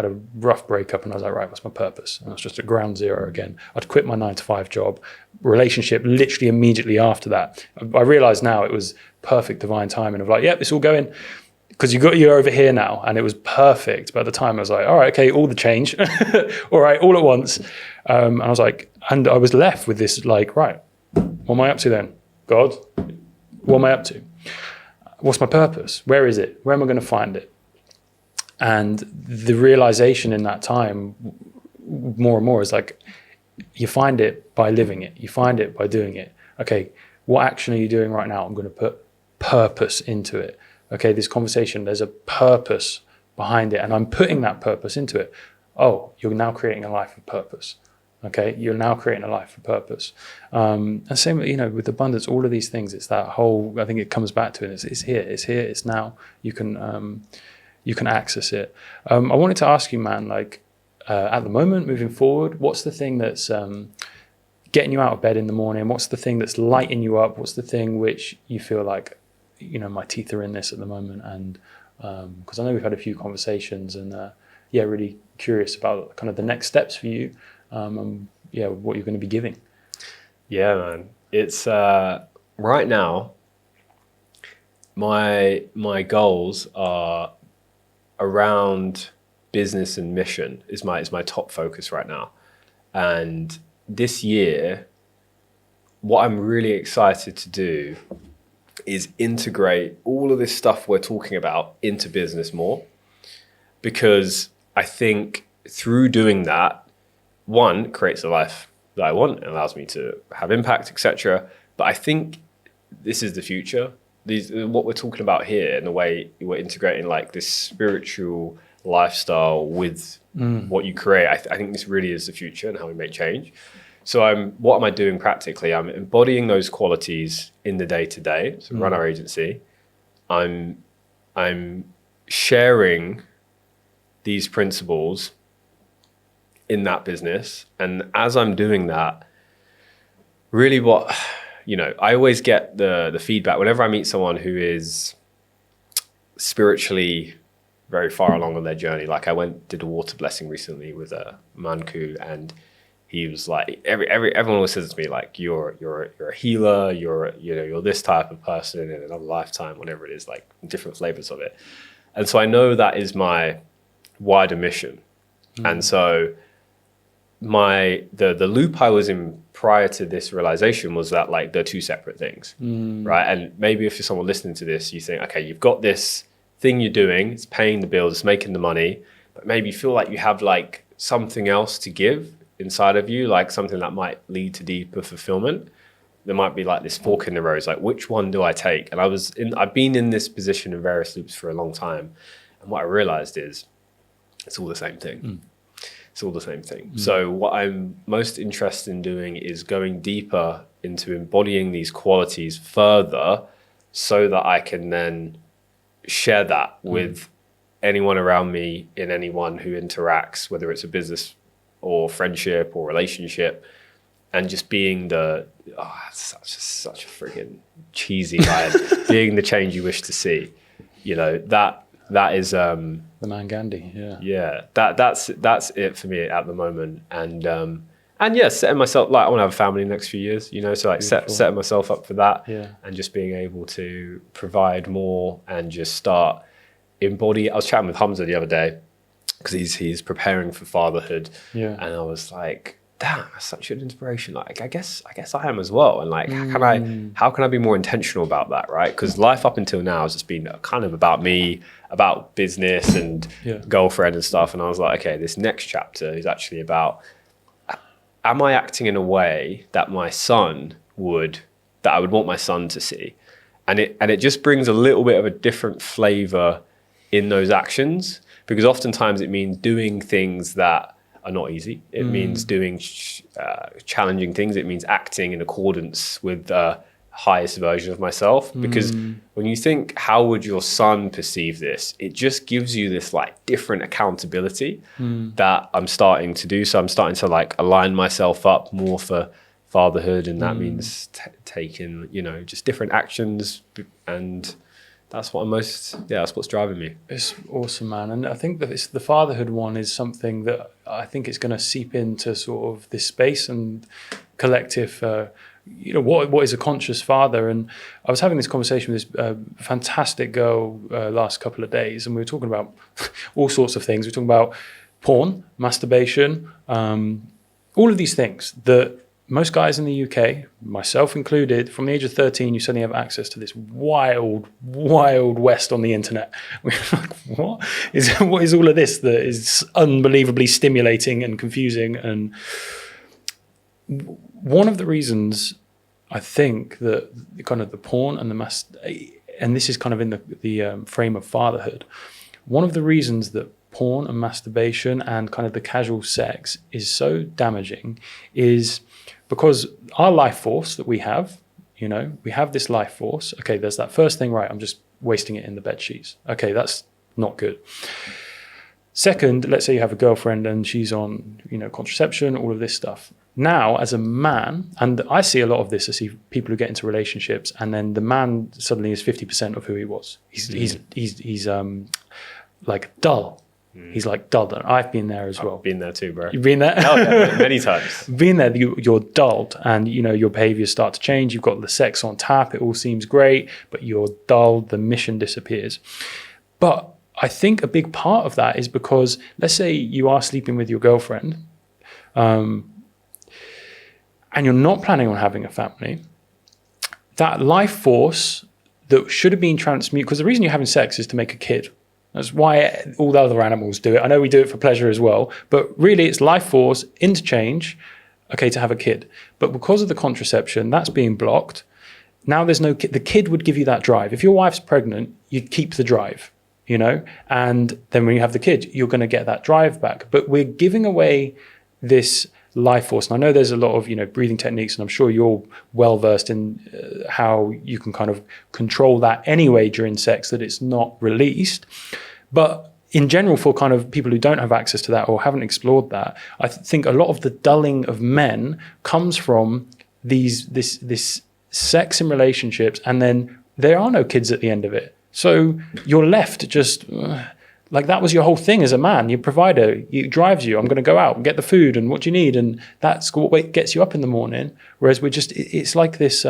had a rough breakup, and I was like, right, what's my purpose? And I was just at ground zero again. I'd quit my 9-to-5 job, relationship literally immediately after that. I realized now it was perfect divine timing of like, yep, it's all going, because you're over here now, and it was perfect. But at the time I was like, all right, okay, all the change, all right, all at once. And I was like, and I was left with this like, right, what am I up to then? God, what am I up to? What's my purpose? Where is it? Where am I going to find it? And the realization in that time, more and more, is like, you find it by living it. You find it by doing it. Okay, what action are you doing right now? I'm going to put purpose into it. Okay, this conversation, there's a purpose behind it, and I'm putting that purpose into it. Oh, you're now creating a life of purpose. Okay, you're now creating a life of purpose. And same, with abundance, all of these things, it's that whole, I think it comes back to it. It's here, it's now. You can access it. I wanted to ask you, man, like at the moment, moving forward, what's the thing that's getting you out of bed in the morning? What's the thing that's lighting you up? What's the thing which you feel like, my teeth are in this at the moment? And because I know we've had a few conversations, and really curious about kind of the next steps for you, and what you're going to be giving. Yeah, man. It's right now, my goals are around business and mission is my top focus right now. And this year, what I'm really excited to do is integrate all of this stuff we're talking about into business more, because I think through doing that, one, creates a life that I want and allows me to have impact, etc. But I think this is the future. What we're talking about here, and the way we're integrating like this spiritual lifestyle with what you create, I think this really is the future and how we make change. So what am I doing practically? I'm embodying those qualities in the day-to-day. So run our agency. I'm sharing these principles in that business. And as I'm doing that, really I always get the feedback whenever I meet someone who is spiritually very far along on their journey. Like I did a water blessing recently with a Manku, and he was like, everyone always says to me, like, you're a healer, you're this type of person in another lifetime, whatever it is, like different flavors of it. And so I know that is my wider mission. And so the loop I was in prior to this realization was that like they're two separate things, right? And maybe if you're someone listening to this, you think, okay, you've got this thing you're doing, it's paying the bills, it's making the money, but maybe you feel like you have like something else to give inside of you, like something that might lead to deeper fulfillment. There might be like this fork in the road, like which one do I take? And I've been in this position in various loops for a long time, and what I realized is it's all the same thing. It's all the same thing. So what I'm most interested in doing is going deeper into embodying these qualities further, so that I can then share that with anyone around me, in anyone who interacts, whether it's a business or friendship or relationship, and just being such a freaking cheesy line, being the change you wish to see. That is the man Gandhi. Yeah, that's it for me at the moment. And yeah, setting myself, like I want to have a family in the next few years, so like setting myself up for that, and just being able to provide more and just start embody. I was chatting with Hamza the other day because he's preparing for fatherhood, and I was like, damn, that's such an inspiration. Like I guess I am as well. And like how can I be more intentional about that, right? Because life up until now has just been kind of about me, about business and girlfriend and stuff. And I was like, okay, this next chapter is actually about, am I acting in a way that I would want my son to see? And it just brings a little bit of a different flavor in those actions, because oftentimes it means doing things that are not easy. It means doing challenging things. It means acting in accordance with the highest version of myself. Because when you think, how would your son perceive this? It just gives you this like different accountability that I'm starting to do. So I'm starting to like align myself up more for fatherhood, and that means taking, just different actions and that's what's driving me. It's awesome, man. And I think that the fatherhood one is something that I think is going to seep into sort of this space and collective, what is a conscious father? And I was having this conversation with this fantastic girl last couple of days, and we were talking about all sorts of things. We were talking about porn, masturbation, all of these things that most guys in the UK, myself included, from the age of 13, you suddenly have access to this wild, wild west on the internet. We're like, what is all of this that is unbelievably stimulating and confusing? And one of the reasons I think that kind of the porn and and this is kind of in the frame of fatherhood, one of the reasons that porn and masturbation and kind of the casual sex is so damaging is because our life force that we have, we have this life force. Okay, there's that first thing, right? I'm just wasting it in the bed sheets. Okay, that's not good. Second, let's say you have a girlfriend and she's on, contraception, all of this stuff. Now, as a man, and I see a lot of this, I see people who get into relationships and then the man suddenly is 50% of who he was. He's like dull. He's like dulled. I've been there as well. I've been there too, bro. You've been there? Oh, yeah, many times. Being there, you're dulled and, your behaviors start to change. You've got the sex on tap. It all seems great, but you're dulled. The mission disappears. But I think a big part of that is because, let's say you are sleeping with your girlfriend and you're not planning on having a family. That life force that should have been transmuted, because the reason you're having sex is to make a kid. That's why all the other animals do it. I know we do it for pleasure as well, but really it's life force, interchange, okay, to have a kid. But because of the contraception, that's being blocked. Now there's no kid. The kid would give you that drive. If your wife's pregnant, you keep the drive, and then when you have the kid, you're going to get that drive back. But we're giving away this life force. And I know there's a lot of, breathing techniques, and I'm sure you're well versed in how you can kind of control that anyway during sex, that it's not released. But in general, for kind of people who don't have access to that or haven't explored that, I think a lot of the dulling of men comes from this sex in relationships, and then there are no kids at the end of it. So you're left just like that was your whole thing as a man. Your provider, it drives you. I'm going to go out and get the food, and what do you need? And that's what gets you up in the morning. Whereas it's like this,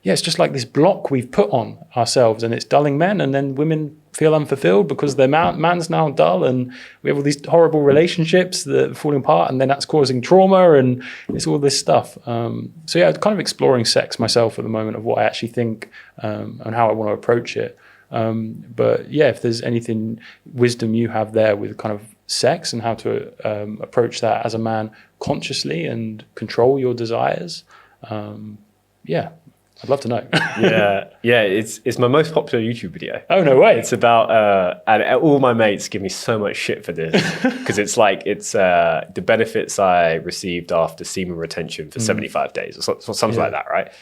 it's just like this block we've put on ourselves, and it's dulling men, and then women feel unfulfilled because their man's now dull, and we have all these horrible relationships that are falling apart, and then that's causing trauma, and it's all this stuff. Kind of exploring sex myself at the moment of what I actually think and how I want to approach it. If there's anything wisdom you have there with kind of sex and how to approach that as a man consciously and control your desires, I'd love to know. It's my most popular YouTube video. Oh, no way. It's about, and all my mates give me so much shit for this because it's the benefits I received after semen retention for 75 days or something like that, right?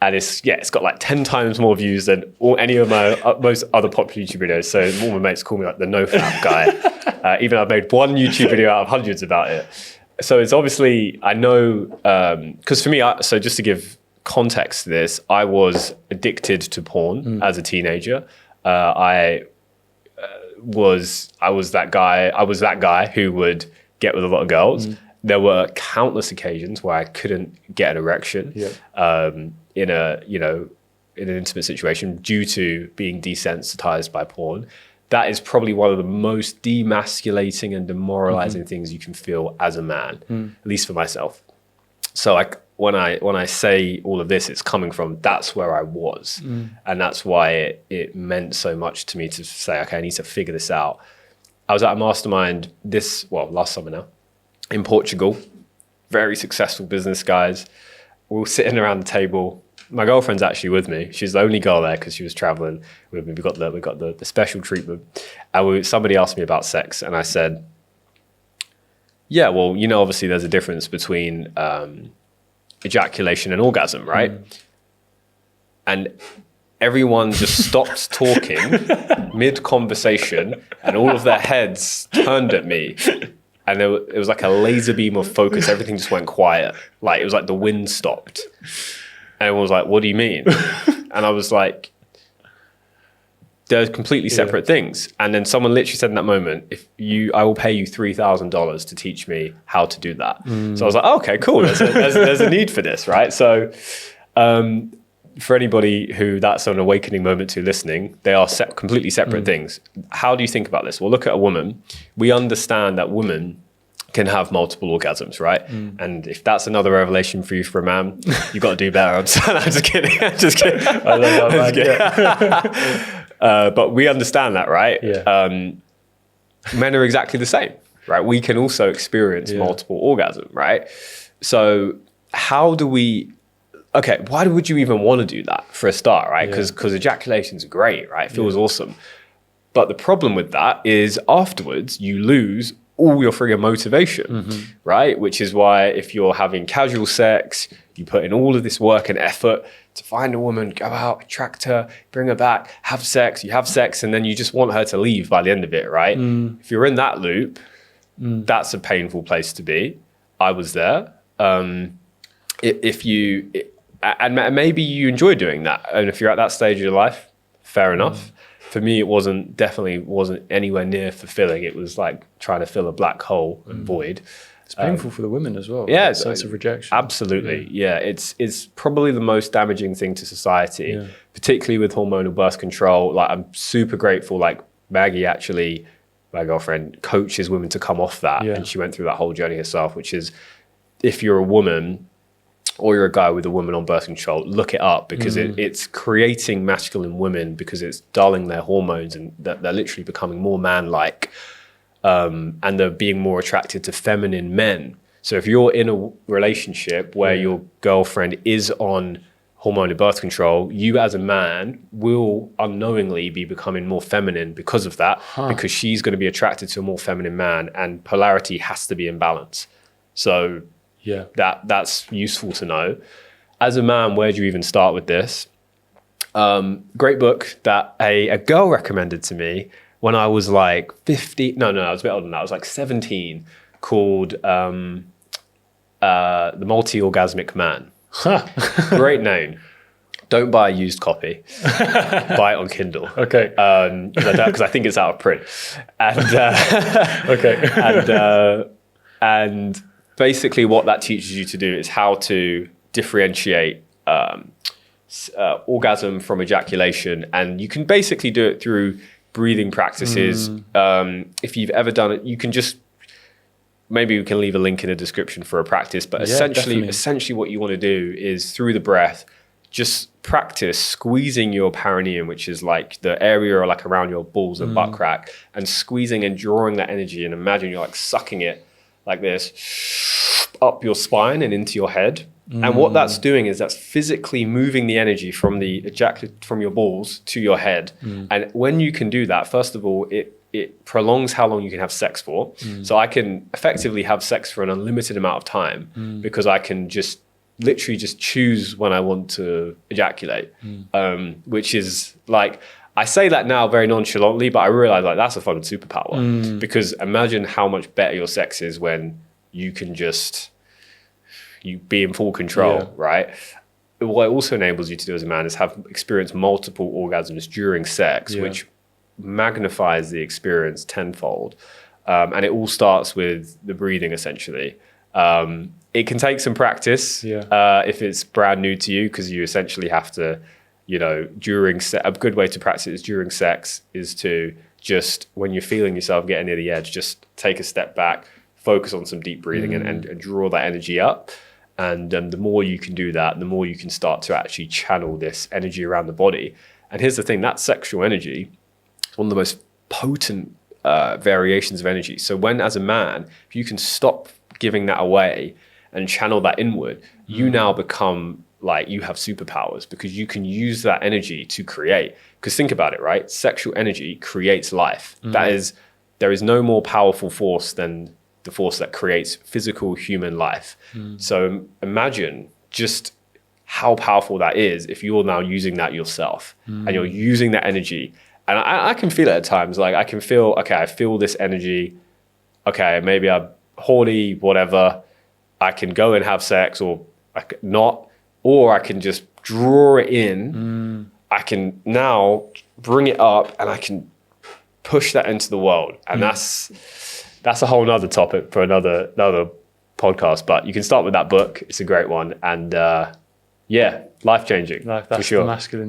And it's got like 10 times more views than any of my most other popular YouTube videos. So all my mates call me like the no-fap guy. Even I've made one YouTube video out of hundreds about it. So it's obviously, I know, because for me, so just to give context to this, I was addicted to porn as a teenager. I was that guy who would get with a lot of girls. There were countless occasions where I couldn't get an erection. In an intimate situation due to being desensitized by porn. That is probably one of the most demasculating and demoralizing things you can feel as a man, at least for myself. So when I say all of this, it's coming from that's where I was. And that's why it meant so much to me to say, okay, I need to figure this out. I was at a mastermind last summer now in Portugal, very successful business guys. We're all sitting around the table. My girlfriend's actually with me. She's the only girl there because she was traveling with me. We got the special treatment. And somebody asked me about sex, and I said, yeah, well, obviously there's a difference between ejaculation and orgasm, right? And everyone just stopped talking mid-conversation, and all of their heads turned at me. And it was like a laser beam of focus. Everything just went quiet. Like it was like the wind stopped. And everyone was like, what do you mean? And I was like, They're completely separate things. And then someone literally said in that moment, I will pay you $3,000 to teach me how to do that. So I was like, oh, okay, cool. There's a need for this, right? So for anybody who that's an awakening moment to listening, they are completely separate things. How do you think about this? Well, look at a woman. We understand that women can have multiple orgasms, right? And if that's another revelation for you for a man, you've got to do better. I'm just kidding. I love that, man. But we understand that, right? Yeah. Men are exactly the same, right? We can also experience multiple orgasm, right? So how do we... Okay, why would you even want to do that for a start, right? Because ejaculation's great, right? It feels awesome. But the problem with that is afterwards you lose all your friggin' motivation, right? Which is why if you're having casual sex, you put in all of this work and effort to find a woman, go out, attract her, bring her back, have sex, you have sex, and then you just want her to leave by the end of it, right? If you're in that loop, that's a painful place to be. I was there. And maybe you enjoy doing that. And if you're at that stage of your life, fair enough. For me, it definitely wasn't anywhere near fulfilling. It was like trying to fill a black hole and void. It's painful for the women as well. Yeah. Sense of rejection. Absolutely. Yeah. It's probably the most damaging thing to society, particularly with hormonal birth control. Like, I'm super grateful. Like, Maggie actually, my girlfriend, coaches women to come off that. And she went through that whole journey herself, which is, if you're a woman or you're a guy with a woman on birth control, look it up, because it's creating masculine women, because it's dulling their hormones, and they're literally becoming more man-like, and they're being more attracted to feminine men. So if you're in a relationship where your girlfriend is on hormonal birth control, you as a man will unknowingly be becoming more feminine because of that, because she's going to be attracted to a more feminine man, and polarity has to be in balance. So that's useful to know. As a man, where do you even start with this? Great book that a girl recommended to me when I was like 50. No, I was a bit older than that. I was like 17, called The Multi-Orgasmic Man. Great name. Don't buy a used copy. Buy it on Kindle. Okay. Because I think it's out of print. And basically what that teaches you to do is how to differentiate orgasm from ejaculation. And you can basically do it through breathing practices. If you've ever done it, you can just, maybe we can leave a link in the description for a practice, but essentially what you want to do is, through the breath, just practice squeezing your perineum, which is like the area like around your balls and butt crack, and squeezing and drawing that energy, and imagine you're like sucking it like this up your spine and into your head. And what that's doing is that's physically moving the energy from from your balls to your head. And when you can do that, first of all, it prolongs how long you can have sex for. So I can effectively have sex for an unlimited amount of time, because I can just literally just choose when I want to ejaculate, which is like, I say that now very nonchalantly, but I realize like that's a fucking superpower, because imagine how much better your sex is when you can just, you be in full control, right? What it also enables you to do as a man is experience multiple orgasms during sex, which magnifies the experience tenfold. And it all starts with the breathing, essentially. It can take some practice if it's brand new to you, because you essentially have to, a good way to practice it during sex is to just, when you're feeling yourself getting near the edge, just take a step back, focus on some deep breathing and draw that energy up. And the more you can do that, the more you can start to actually channel this energy around the body. And here's the thing, that sexual energy is one of the most potent variations of energy. So when, as a man, if you can stop giving that away and channel that inward, you now become like, you have superpowers, because you can use that energy to create. Because think about it, right? Sexual energy creates life. There is no more powerful force than the force that creates physical human life. So imagine just how powerful that is if you're now using that yourself, and you're using that energy. And I can feel it at times. Like, I can feel, okay, I feel this energy. Okay, maybe I'm horny, whatever. I can go and have sex, or I can not, or I can just draw it in I can now bring it up and I can push that into the world. And that's a whole nother topic for another podcast, but you can start with that book. It's a great one. And life changing. That's for sure. the masculine